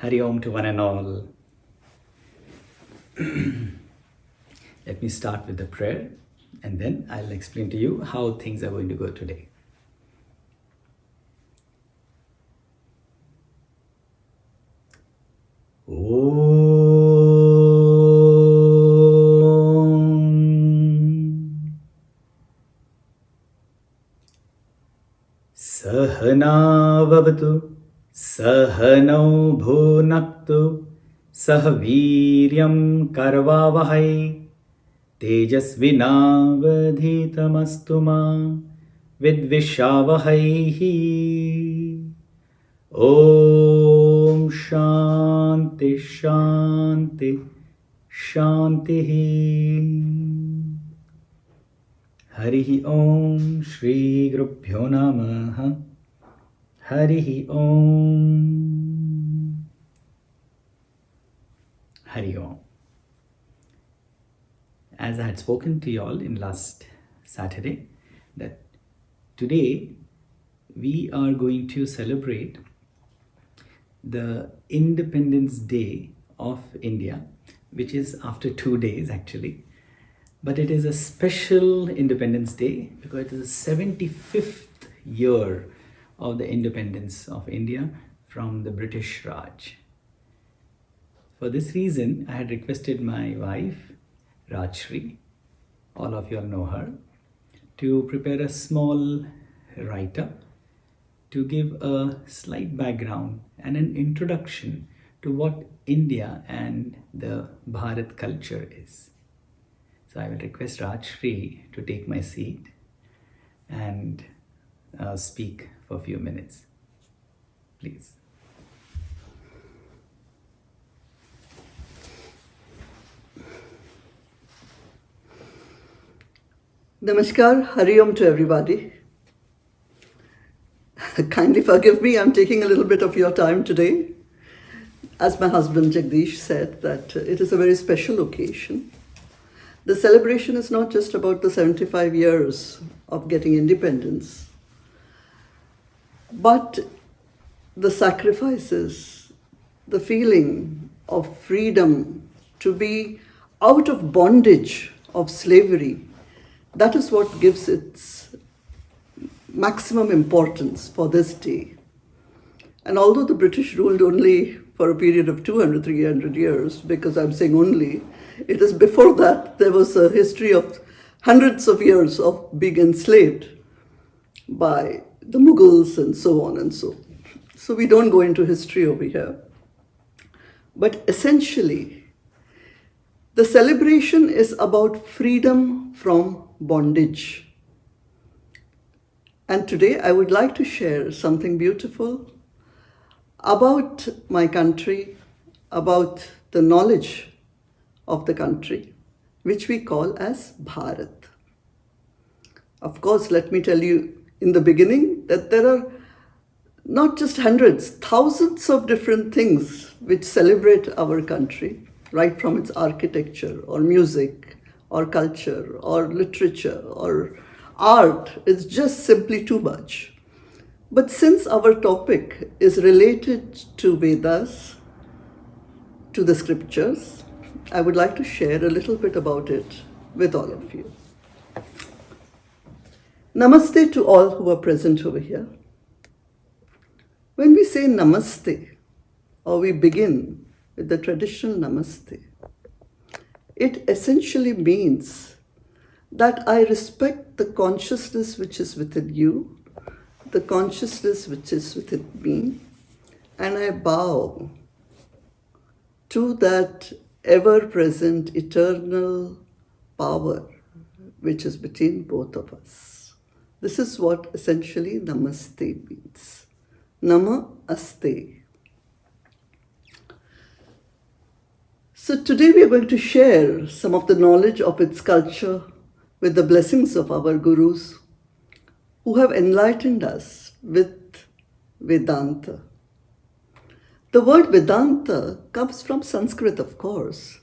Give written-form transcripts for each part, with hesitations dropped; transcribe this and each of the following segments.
Hari Om to one and all. Let me start with the prayer and then I'll explain to you how things are going to go today. Om Sahana Vavatu Sahanau Bhunaktu Sahaviryam Karvavahai Tejasvinavadhitamastu ma Vidvishavahai. Om Shanti Shanti Shanti. Harihi Om Shri Gurubhyo Namaha. Harihi Om. Hari Om. As I had spoken to you all in last Saturday, that today we are going to celebrate the Independence Day of India, which is after 2 days actually. But it is a special Independence Day because it is the 75th year of the independence of India from the British Raj. For this reason, I had requested my wife, Rajshree, all of you all know her, to prepare a small write-up to give a slight background and an introduction to what India and the Bharat culture is. So I will request Rajshree to take my seat and speak for a few minutes. Please. Namaskar, Hari Om to everybody. Kindly forgive me, I'm taking a little bit of your time today. As my husband Jagdish said, that it is a very special occasion. The celebration is not just about the 75 years of getting independence, but the sacrifices, the feeling of freedom to be out of bondage of slavery. That is what gives its maximum importance for this day. And although the British ruled only for a period of 200, 300 years, because I'm saying only, it is before that there was a history of hundreds of years of being enslaved by the Mughals and so on and so on. So we don't go into history over here. But essentially, the celebration is about freedom from bondage. And today I would like to share something beautiful about my country, about the knowledge of the country, which we call as Bharat. Of course, let me tell you in the beginning that there are not just hundreds, thousands of different things which celebrate our country, right from its architecture or music or culture or literature or art. It's just simply too much. But since our topic is related to Vedas, to the scriptures, I would like to share a little bit about it with all of you. Namaste to all who are present over here. When we say namaste, or we begin with the traditional namaste, it essentially means that I respect the consciousness which is within you, the consciousness which is within me, and I bow to that ever-present eternal power which is between both of us. This is what essentially namaste means. Nama aste. So today we are going to share some of the knowledge of its culture with the blessings of our gurus who have enlightened us with Vedanta. The word Vedanta comes from Sanskrit, of course,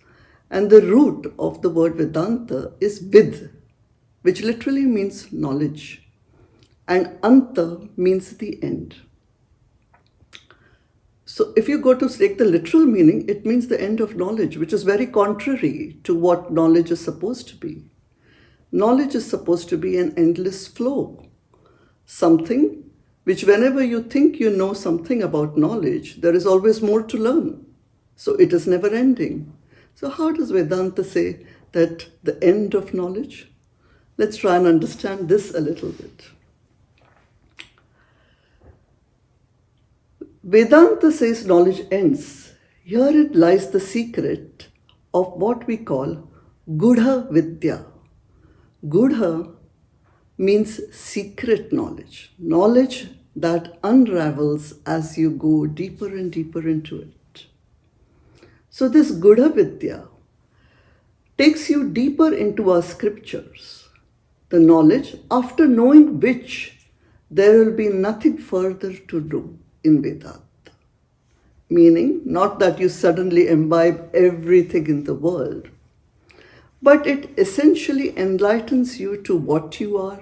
and the root of the word Vedanta is vid, which literally means knowledge, and anta means the end. So if you go to take the literal meaning, it means the end of knowledge, which is very contrary to what knowledge is supposed to be. Knowledge is supposed to be an endless flow. Something which whenever you think you know something about knowledge, there is always more to learn. So it is never ending. So how does Vedanta say that the end of knowledge? Let's try and understand this a little bit. Vedanta says knowledge ends. Herein lies the secret of what we call Gudha Vidya. Gudha means secret knowledge, knowledge that unravels as you go deeper and deeper into it. So this Gudha Vidya takes you deeper into our scriptures, the knowledge after knowing which there will be nothing further to do in Vedanta. Meaning, not that you suddenly imbibe everything in the world, but it essentially enlightens you to what you are,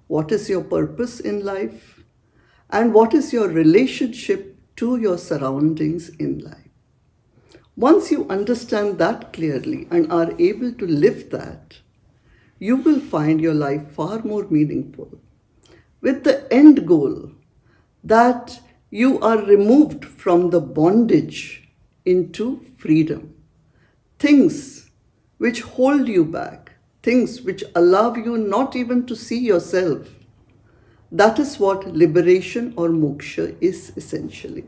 what is your purpose in life, and what is your relationship to your surroundings in life. Once you understand that clearly and are able to live that, you will find your life far more meaningful, with the end goal that you are removed from the bondage into freedom. Things which hold you back, things which allow you not even to see yourself. That is what liberation or moksha is essentially.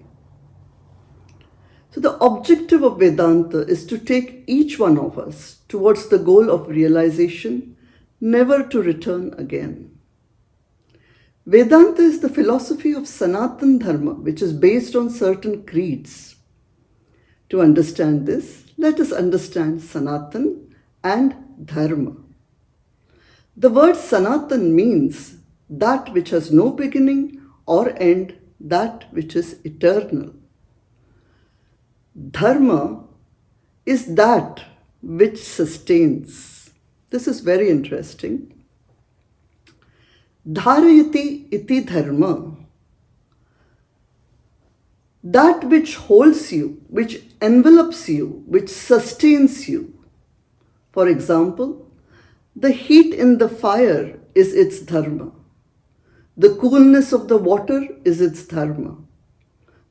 So the objective of Vedanta is to take each one of us towards the goal of realization, never to return again. Vedanta is the philosophy of Sanatana Dharma, which is based on certain creeds. To understand this, let us understand Sanatan and Dharma. The word Sanatan means that which has no beginning or end, that which is eternal. Dharma is that which sustains. This is very interesting. Dharayati iti dharma. That which holds you, which envelops you, which sustains you. For example, the heat in the fire is its dharma. The coolness of the water is its dharma.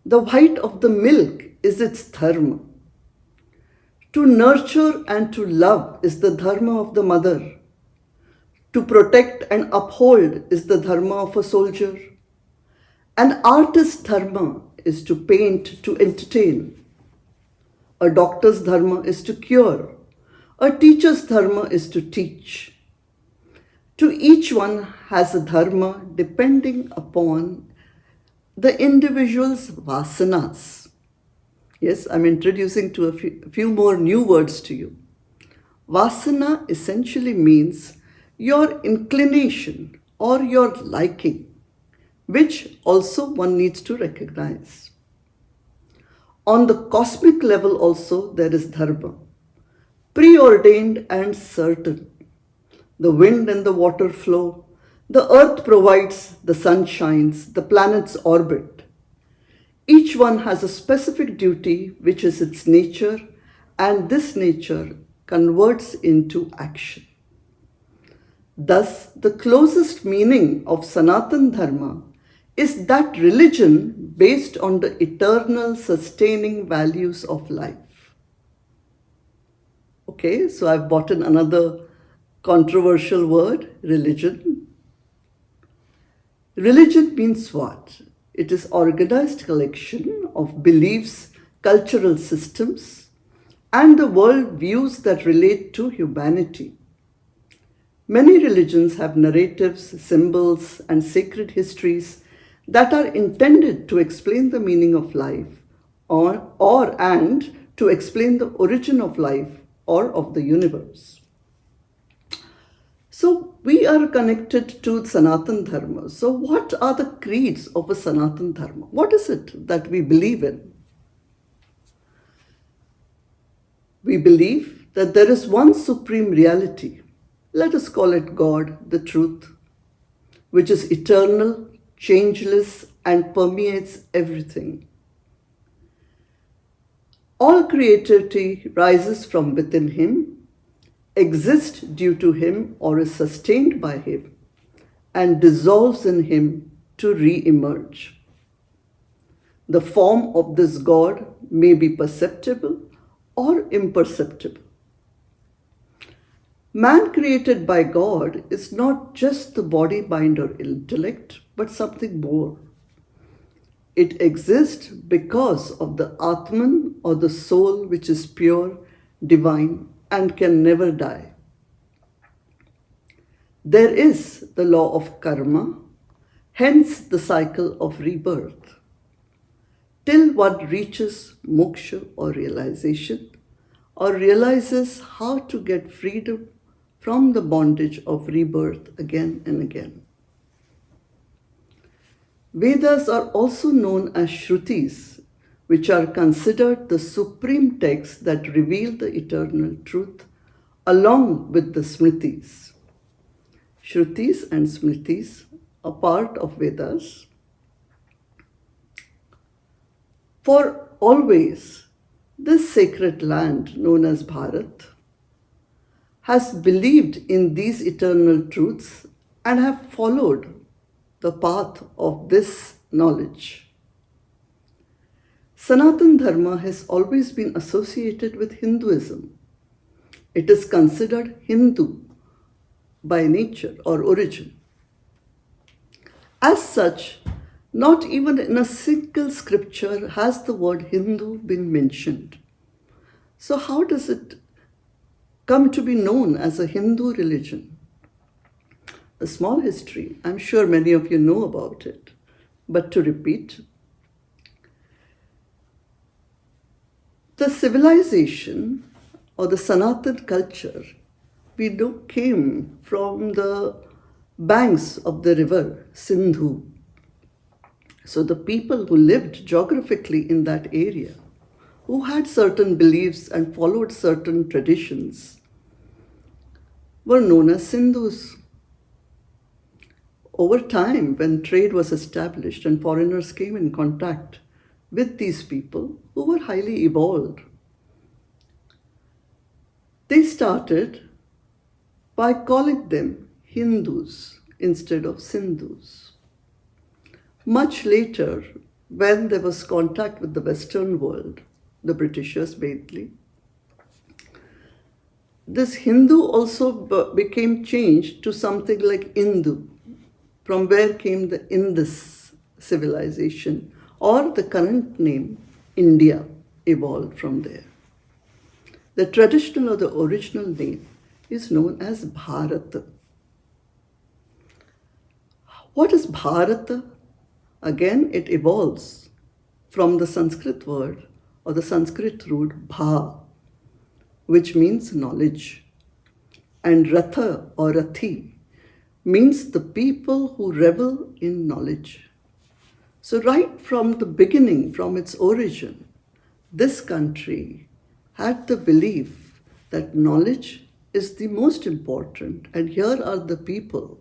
The white of the milk is its dharma. To nurture and to love is the dharma of the mother. To protect and uphold is the dharma of a soldier. An artist's dharma is to paint, to entertain. A doctor's dharma is to cure. A teacher's dharma is to teach. To each one has a dharma depending upon the individual's vasanas. Yes, I'm introducing to a few more new words to you. Vasana essentially means your inclination or your liking, which also one needs to recognize. On the cosmic level also there is dharma, preordained and certain. The wind and the water flow, the earth provides, the sun shines, the planets orbit. Each one has a specific duty which is its nature, and this nature converts into action. Thus, the closest meaning of Sanatana Dharma is that religion based on the eternal sustaining values of life. Okay, so I've brought in another controversial word, religion. Religion means what? It is organized collection of beliefs, cultural systems, and the world views that relate to humanity. Many religions have narratives, symbols, and sacred histories that are intended to explain the meaning of life and to explain the origin of life or of the universe. So we are connected to Sanatana Dharma. So what are the creeds of a Sanatana Dharma? What is it that we believe in? We believe that there is one supreme reality. Let us call it God, the truth, which is eternal, changeless, and permeates everything. All creativity rises from within him, exists due to him or is sustained by him, and dissolves in him to re-emerge. The form of this God may be perceptible or imperceptible. Man created by God is not just the body, mind, or intellect, but something more. It exists because of the Atman or the soul which is pure, divine, and can never die. There is the law of karma, hence the cycle of rebirth. Till one reaches moksha or realization, or realizes how to get freedom from the bondage of rebirth again and again. Vedas are also known as Shrutis, which are considered the supreme texts that reveal the eternal truth, along with the Smritis. Shrutis and Smritis are part of Vedas. For always, this sacred land known as Bharat has believed in these eternal truths and have followed the path of this knowledge. Sanatana Dharma has always been associated with Hinduism. It is considered Hindu by nature or origin. As such, not even in a single scripture has the word Hindu been mentioned. So how does it come to be known as a Hindu religion? A small history, I'm sure many of you know about it, but to repeat, the civilization or the Sanatana culture we know came from the banks of the river Sindhu. So the people who lived geographically in that area, who had certain beliefs and followed certain traditions, were known as Sindhus. Over time, when trade was established and foreigners came in contact with these people who were highly evolved, they started by calling them Hindus instead of Sindhus. Much later, when there was contact with the Western world, the Britishers mainly, this Hindu also became changed to something like Indu, from where came the Indus civilization, or the current name India evolved from there. The traditional or the original name is known as Bharata. What is Bharata? Again, it evolves from the Sanskrit word or the Sanskrit root bha, which means knowledge, and ratha or rathi means the people who revel in knowledge. So right from the beginning, from its origin, this country had the belief that knowledge is the most important, and here are the people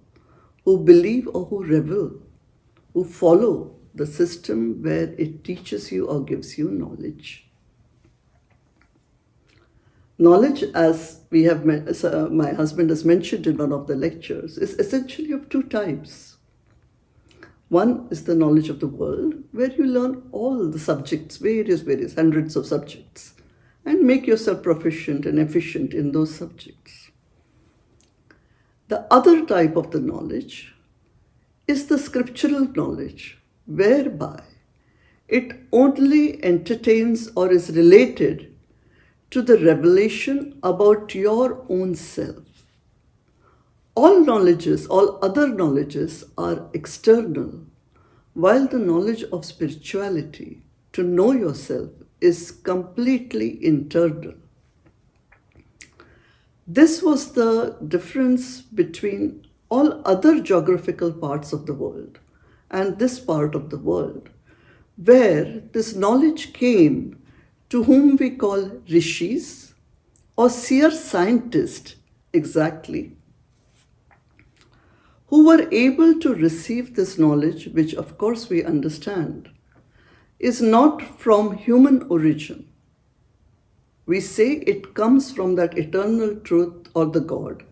who believe or who revel, who follow the system where it teaches you or gives you knowledge. Knowledge, as my husband has mentioned in one of the lectures, is essentially of two types. One is the knowledge of the world, where you learn all the subjects, various, hundreds of subjects, and make yourself proficient and efficient in those subjects. The other type of the knowledge is the scriptural knowledge, whereby it only entertains or is related to the revelation about your own self. All knowledges, all other knowledges are external, while the knowledge of spirituality, to know yourself, is completely internal. This was the difference between all other geographical parts of the world and this part of the world, where this knowledge came to whom we call rishis or seer scientists exactly, who were able to receive this knowledge, which of course we understand, is not from human origin, we say it comes from that eternal truth or the God,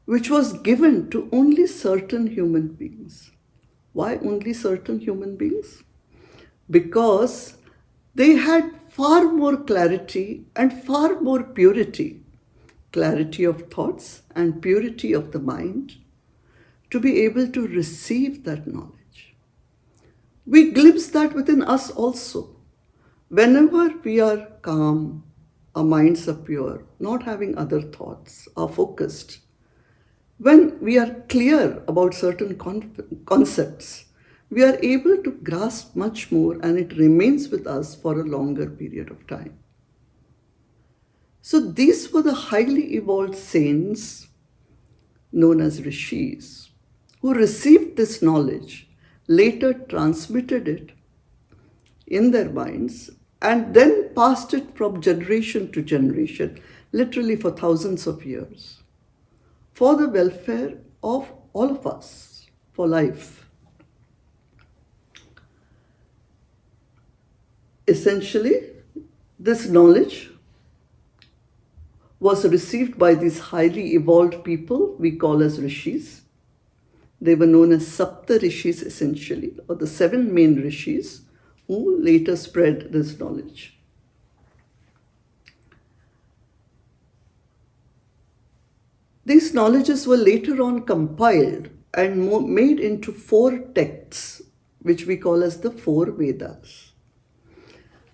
which was given to only certain human beings. Why only certain human beings? Because they had far more clarity and far more purity, clarity of thoughts and purity of the mind, to be able to receive that knowledge. We glimpse that within us also. Whenever we are calm, our minds are pure, not having other thoughts, are focused, when we are clear about certain concepts, we are able to grasp much more and it remains with us for a longer period of time. So these were the highly evolved saints known as rishis who received this knowledge, later transmitted it in their minds and then passed it from generation to generation, literally for thousands of years, for the welfare of all of us, for life. Essentially, this knowledge was received by these highly evolved people we call as rishis. They were known as Sapta Rishis essentially, or the 7 main rishis who later spread this knowledge. These knowledges were later on compiled and made into 4 texts, which we call as the 4 Vedas.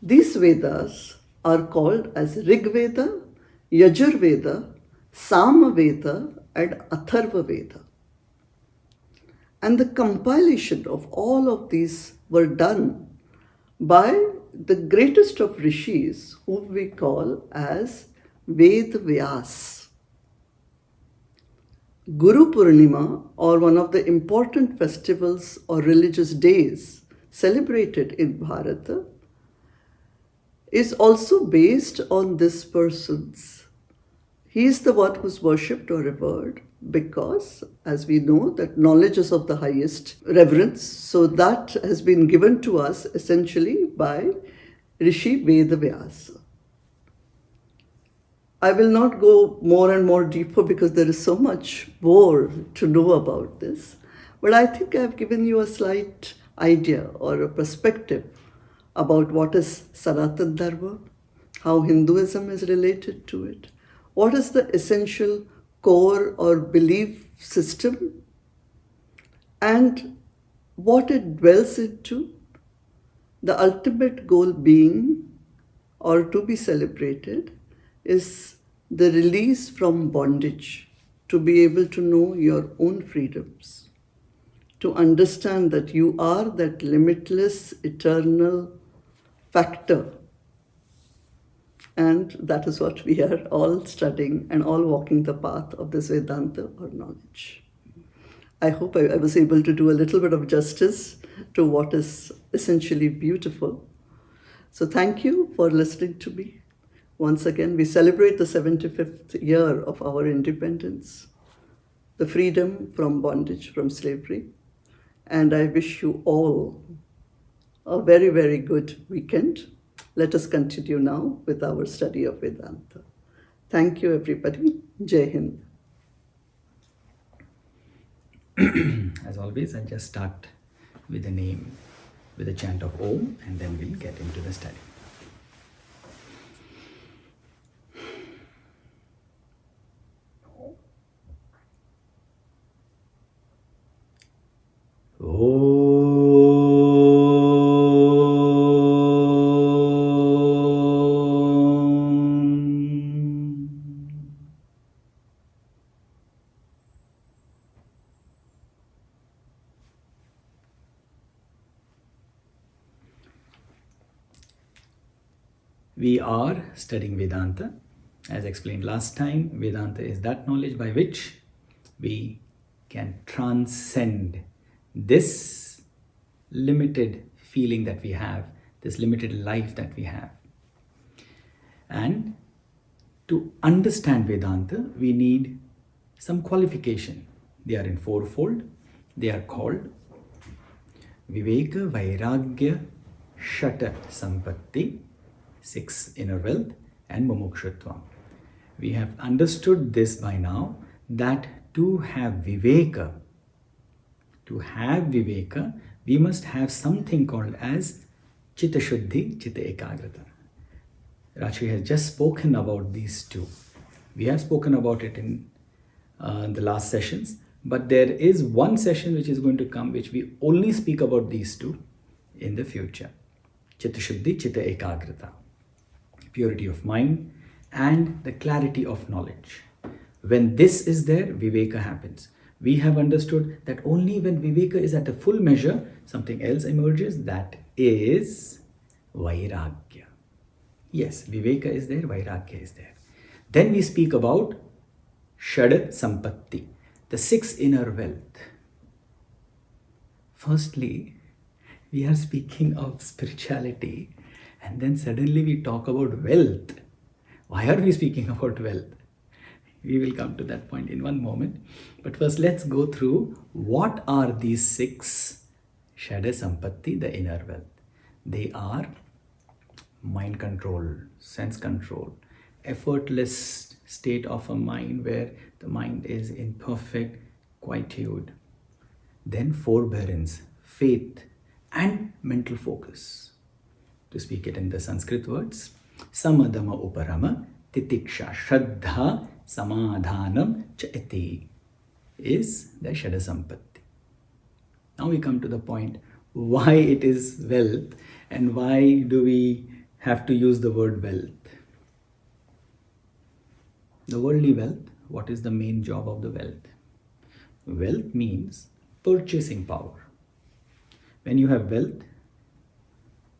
These Vedas are called as Rig Veda, Yajur Veda, Sama Veda, and Atharva Veda. And the compilation of all of these were done by the greatest of rishis, whom we call as Ved Vyas. Guru Purnima, or one of the important festivals or religious days celebrated in Bharata, is also based on this person's. He is the one who's worshipped or revered because, as we know, that knowledge is of the highest reverence. So that has been given to us essentially by Rishi Veda Vyasa. I will not go more and more deeper because there is so much more to know about this. But I think I've given you a slight idea or a perspective about what is Sanatana Dharma, how Hinduism is related to it, what is the essential core or belief system, and what it dwells into, the ultimate goal being, or to be celebrated, is the release from bondage, to be able to know your own freedoms, to understand that you are that limitless, eternal factor. And that is what we are all studying and all walking the path of this Vedanta or knowledge. I hope I was able to do a little bit of justice to what is essentially beautiful. So thank you for listening to me. Once again, we celebrate the 75th year of our independence, the freedom from bondage, from slavery. And I wish you all a very, very good weekend. Let us continue now with our study of Vedanta. Thank you, everybody. Jai Hind. As always, I'll just start with the name, with a chant of Om, and then we'll get into the study. We are studying Vedanta. As explained last time, Vedanta is that knowledge by which we can transcend this limited feeling that we have, this limited life that we have. And to understand Vedanta, we need some qualification. They are in 4-fold. They are called Viveka, Vairagya, Shata, Sampatti, 6 inner wealth, and mumukshutvam. We have understood this by now, that to have viveka, we must have something called as chitta shuddhi, chitta ekagrata. Rajshree has just spoken about these two. We have spoken about it in the last sessions, but there is one session which is going to come which we only speak about these two in the future. Chitta shuddhi, chitta ekagrata. Purity of mind and the clarity of knowledge. When this is there, viveka happens. We have understood that only when viveka is at a full measure, something else emerges, that is vairagya. Yes, viveka is there, vairagya is there. Then we speak about shad sampatti, the 6 inner wealth. Firstly, we are speaking of spirituality, and then suddenly we talk about wealth. Why are we speaking about wealth? We will come to that point in one moment. But first, let's go through what are these 6 Shada Sampatti, the inner wealth. They are mind control, sense control, effortless state of a mind where the mind is in perfect quietude. Then forbearance, faith, and mental focus. To speak it in the Sanskrit words, Samadhanam Uparama, Titiksha, Shraddha, Samadhanam, Chaiti is the Shada Sampatti. Now we come to the point why it is wealth and why do we have to use the word wealth. The worldly wealth, what is the main job of the wealth? Wealth means purchasing power. When you have wealth,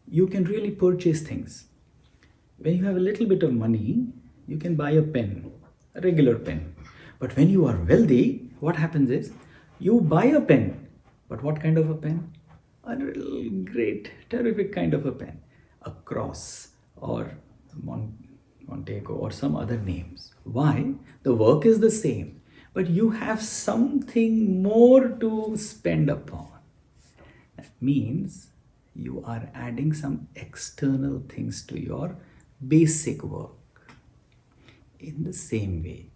you can really purchase things. When you have a little bit of money, you can buy a pen, a regular pen. But when you are wealthy, what happens is, you buy a pen. But what kind of a pen? A little great, terrific kind of a pen. A Cross or Montego or some other names. Why? The work is the same, but you have something more to spend upon. That means you are adding some external things to your basic work. In the same way,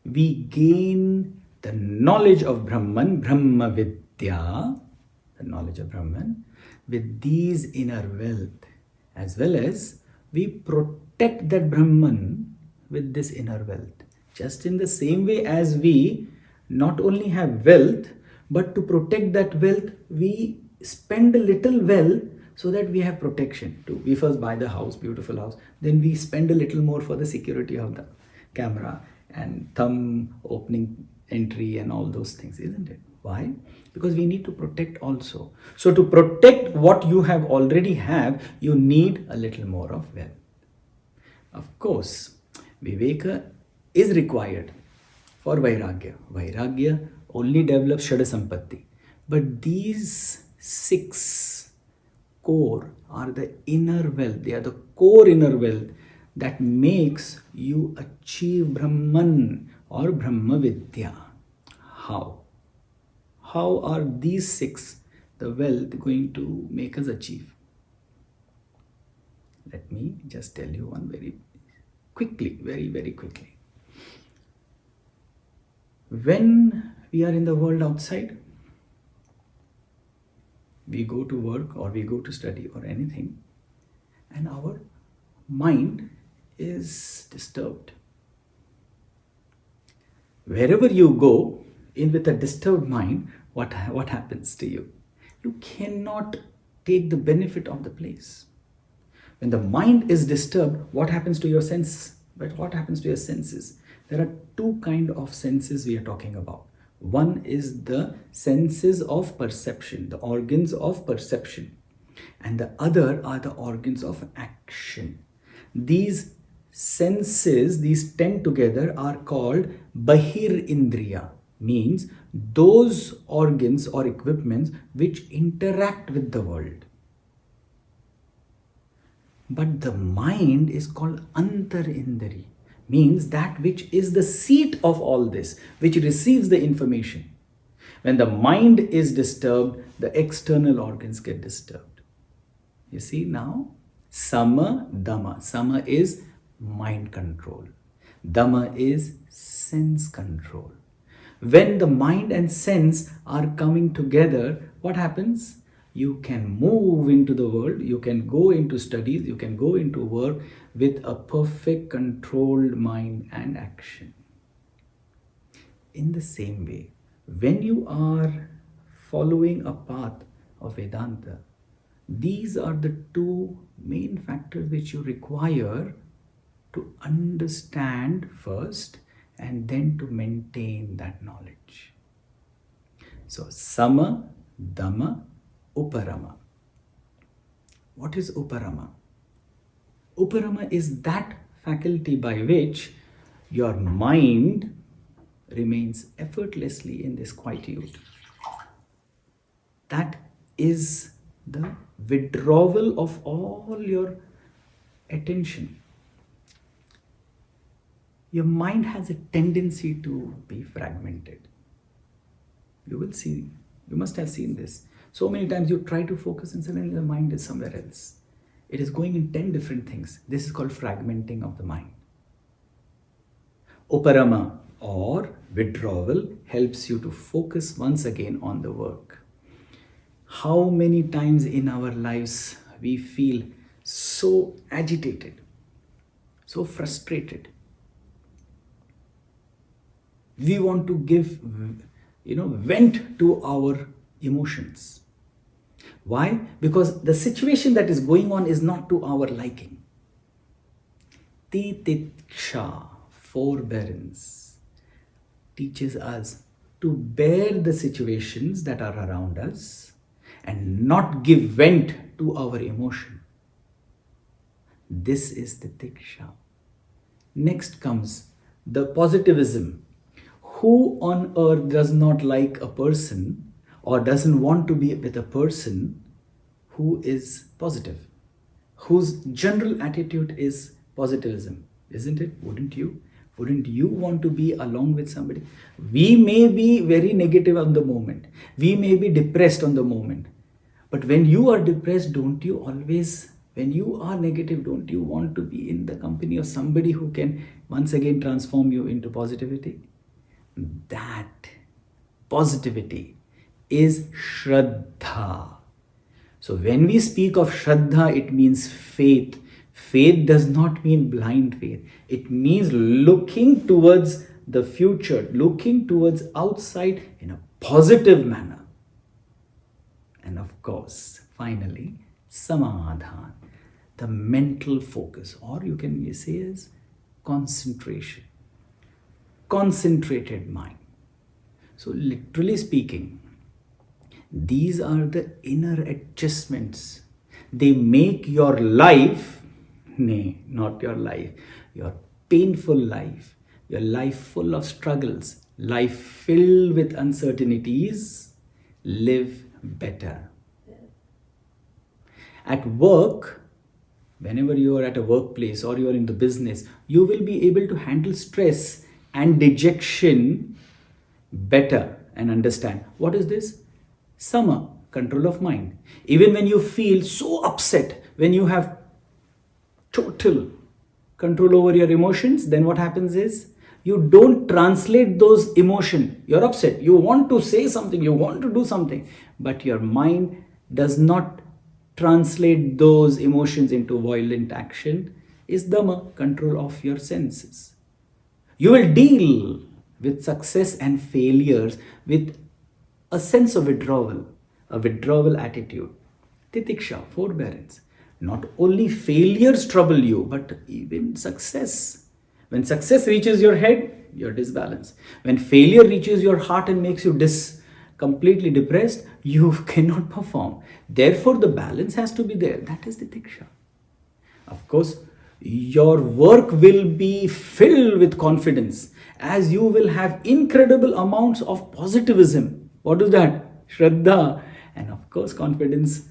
we gain the knowledge of Brahman, Brahma Vidya, the knowledge of Brahman, with these inner wealth, as well as we protect that Brahman with this inner wealth. Just in the same way as we not only have wealth, but to protect that wealth, we spend a little wealth so that we have protection too. We first buy the house, beautiful house, then we spend a little more for the security of the camera and thumb opening entry and all those things, isn't it? Why? Because we need to protect also. So to protect what you have already have, you need a little more of wealth. Of course, viveka is required for vairagya. Vairagya only develops Shada Sampatti. But these 6 core are the inner wealth. They are the core inner wealth that makes you achieve Brahman or Brahma Vidya. How? How are these 6, the wealth, going to make us achieve? Let me just tell you one very quickly, very quickly. When we are in the world outside, we go to work or we go to study or anything, and our mind is disturbed. Wherever you go in with a disturbed mind, what happens to you? You cannot take the benefit of the place. When the mind is disturbed, what happens to your sense? But what happens to your senses? There are 2 kinds of senses we are talking about. One is the senses of perception, the organs of perception, and the other are the organs of action. These senses, these 10 together, are called Bahir Indriya, means those organs or equipments which interact with the world. But the mind is called Antar Indri, means that which is the seat of all this, which receives the information. When the mind is disturbed, the external organs get disturbed. You see now, Sama, Dama. Sama is mind control. Dama is sense control. When the mind and sense are coming together, what happens? You can move into the world, you can go into studies, you can go into work with a perfect controlled mind and action. In the same way, when you are following a path of Vedanta, these are the two main factors which you require to understand first and then to maintain that knowledge. So, Sama, Dama, Uparama. What is Uparama? Uparama is that faculty by which your mind remains effortlessly in this quietude. That is the withdrawal of all your attention. Your mind has a tendency to be fragmented. You will see, you must have seen this. So many times you try to focus and suddenly the mind is somewhere else. It is going in 10 different things. This is called fragmenting of the mind. Uparama or withdrawal helps you to focus once again on the work. How many times in our lives we feel so agitated, so frustrated. We want to give, vent to our emotions. Why? Because the situation that is going on is not to our liking. Titiksha, forbearance, teaches us to bear the situations that are around us and not give vent to our emotion. This is Titiksha. Next comes the positivism. Who on earth does not like a person or doesn't want to be with a person who is positive, whose general attitude is positivism, isn't it? Wouldn't you? Wouldn't you want to be along with somebody? We may be very negative on the moment. We may be depressed on the moment. But when you are depressed, don't you always, when you are negative, don't you want to be in the company of somebody who can once again transform you into positivity? That positivity is Shraddha. So when we speak of Shraddha, it means faith. Faith does not mean blind faith. It means looking towards the future, looking towards outside in a positive manner. And of course, finally, Samadhanam, the mental focus, or you can say as concentration. Concentrated mind. So literally speaking, these are the inner adjustments. They make your life, not your life, your painful life, your life full of struggles, life filled with uncertainties, live better. At work, whenever you are at a workplace or you are in the business, you will be able to handle stress and dejection better and understand. What is this? Sama, control of mind. Even when you feel so upset, when you have total control over your emotions, then what happens is you don't translate those emotions. You're upset. You want to say something. You want to do something. But your mind does not translate those emotions into violent action. Is Dama, control of your senses. You will deal with success and failures with a sense of withdrawal, a withdrawal attitude. Titiksha, forbearance. Not only failures trouble you, but even success. When success reaches your head, you're disbalanced. When failure reaches your heart and makes you completely depressed, you cannot perform. Therefore, the balance has to be there. That is Titiksha. Of course, your work will be filled with confidence as you will have incredible amounts of positivism. What is that? Shraddha. And of course, confidence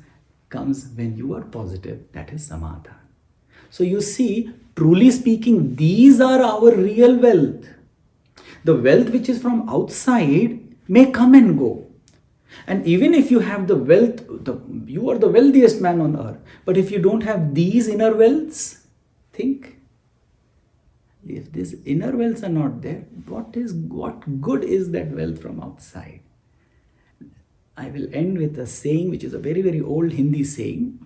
comes when you are positive. That is Samadhanam. So you see, truly speaking, these are our real wealth. The wealth which is from outside may come and go. And even if you have the wealth, you are the wealthiest man on earth. But if you don't have these inner wealths, think. If these inner wealths are not there, what good is that wealth from outside? I will end with a saying which is a very, very old Hindi saying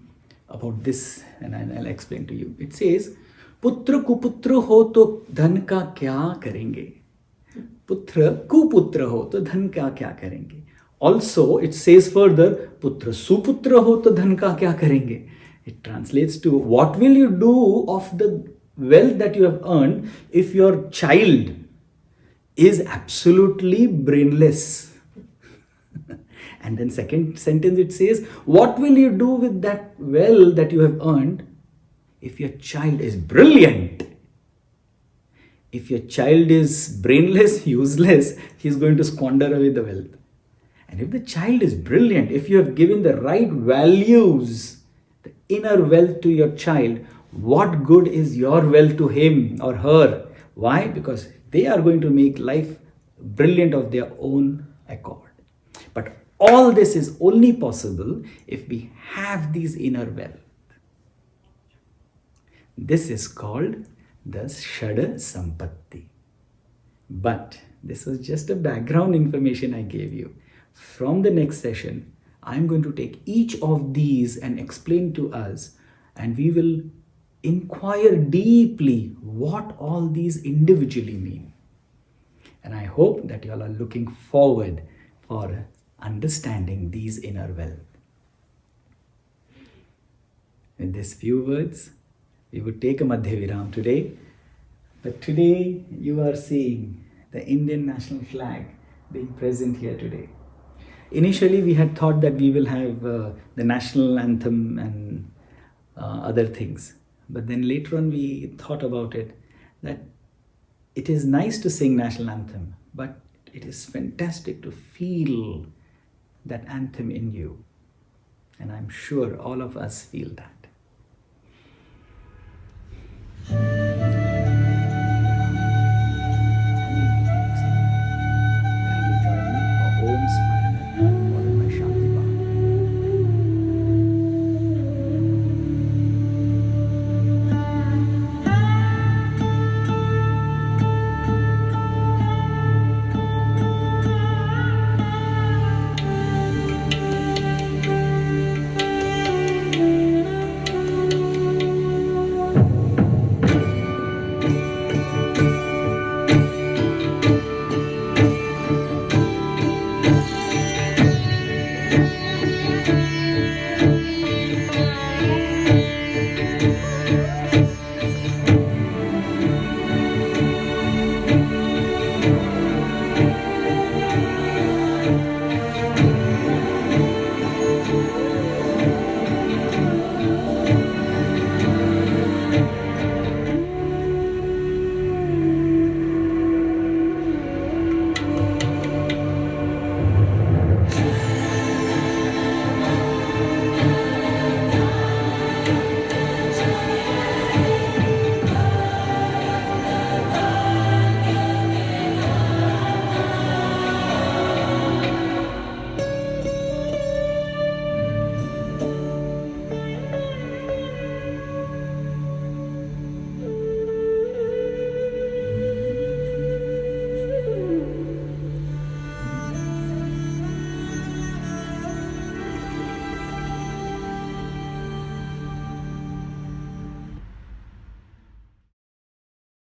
about this, and I'll explain to you. It says, Putra kuputra ho to dhan ka kya karenge? Putra kuputra ho to dhan ka kya karenge? Also, it says further, Putra suputra ho to dhan ka kya karenge? It translates to, what will you do of the wealth that you have earned if your child is absolutely brainless? And then second sentence it says, what will you do with that wealth that you have earned if your child is brilliant? If your child is brainless, useless, he is going to squander away the wealth. And if the child is brilliant, if you have given the right values, the inner wealth to your child, what good is your wealth to him or her? Why? Because they are going to make life brilliant of their own accord. But all this is only possible if we have these inner wealth. This is called the Shraddha Sampatti. But this was just a background information I gave you. From the next session, I'm going to take each of these and explain to us, and we will inquire deeply what all these individually mean. And I hope that you all are looking forward for understanding these inner wealth. With these few words, we would take a Madhya Viram today. But today you are seeing the Indian national flag being present here today. Initially we had thought that we will have the national anthem and other things. But then later on we thought about it, that it is nice to sing national anthem, but it is fantastic to feel that anthem in you. And I'm sure all of us feel that.